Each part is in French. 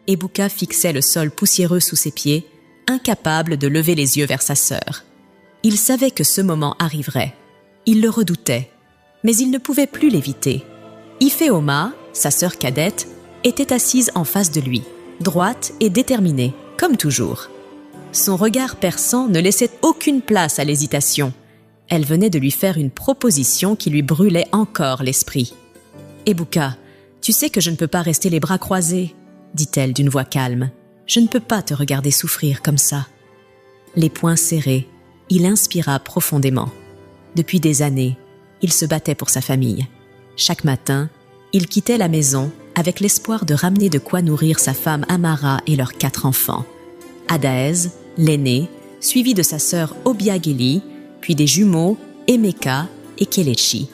Ebuka fixait le sol poussiéreux sous ses pieds, incapable de lever les yeux vers sa sœur. Il savait que ce moment arriverait. Il le redoutait, mais il ne pouvait plus l'éviter. Ifeoma, sa sœur cadette, était assise en face de lui, droite et déterminée, comme toujours. Son regard perçant ne laissait aucune place à l'hésitation. Elle venait de lui faire une proposition qui lui brûlait encore l'esprit. « Ebuka, tu sais que je ne peux pas rester les bras croisés, » dit-elle d'une voix calme. « Je ne peux pas te regarder souffrir comme ça. » Les poings serrés, il inspira profondément. Depuis des années, il se battait pour sa famille. Chaque matin, il quittait la maison avec l'espoir de ramener de quoi nourrir sa femme Amara et leurs 4 enfants. Adaez, l'aîné, suivi de sa sœur Obiageli, puis des jumeaux Emeka et Kelechi.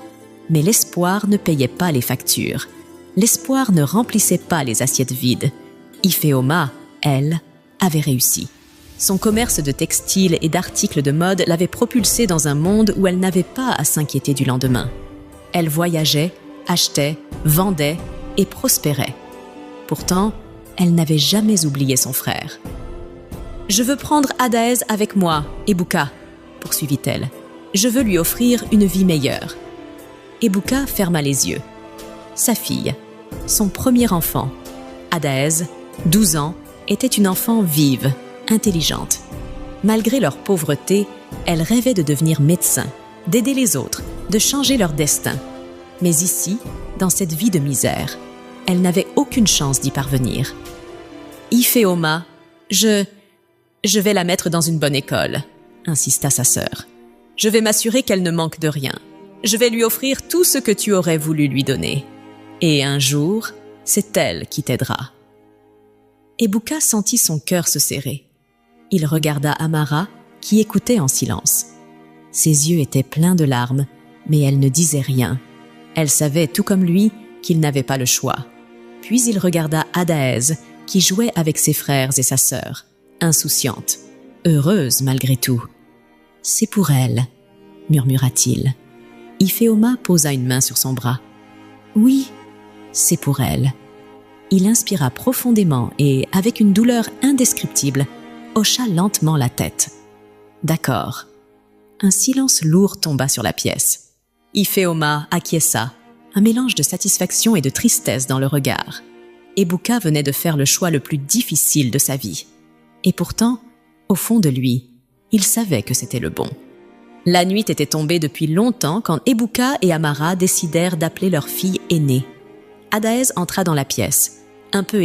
Mais l'espoir ne payait pas les factures. L'espoir ne remplissait pas les assiettes vides. Ifeoma, elle, avait réussi. Son commerce de textiles et d'articles de mode l'avait propulsée dans un monde où elle n'avait pas à s'inquiéter du lendemain. Elle voyageait, achetait, vendait et prospérait. Pourtant, elle n'avait jamais oublié son frère. « Je veux prendre Adaez avec moi, Ebuka, » poursuivit-elle. « Je veux lui offrir une vie meilleure. » Ebuka ferma les yeux. Sa fille, son premier enfant, Adaez, 12 ans, était une enfant vive, intelligente. Malgré leur pauvreté, elle rêvait de devenir médecin, d'aider les autres, de changer leur destin. Mais ici, dans cette vie de misère, elle n'avait aucune chance d'y parvenir. « Ifeoma, je vais la mettre dans une bonne école, » insista sa sœur. « Je vais m'assurer qu'elle ne manque de rien. Je vais lui offrir tout ce que tu aurais voulu lui donner. Et un jour, c'est elle qui t'aidera. » Ebuka sentit son cœur se serrer. Il regarda Amara, qui écoutait en silence. Ses yeux étaient pleins de larmes, mais elle ne disait rien. Elle savait, tout comme lui, qu'il n'avait pas le choix. Puis il regarda Adaez, qui jouait avec ses frères et sa sœur, insouciante, heureuse malgré tout. « C'est pour elle, » murmura-t-il. Ifeoma posa une main sur son bras. « Oui, c'est pour elle. » Il inspira profondément et, avec une douleur indescriptible, hocha lentement la tête. « D'accord. » Un silence lourd tomba sur la pièce. Ifeoma acquiesça, un mélange de satisfaction et de tristesse dans le regard. Ebuka venait de faire le choix le plus difficile de sa vie. Et pourtant, au fond de lui, il savait que c'était le bon. La nuit était tombée depuis longtemps quand Ebuka et Amara décidèrent d'appeler leur fille aînée. Adaez entra dans la pièce, un peu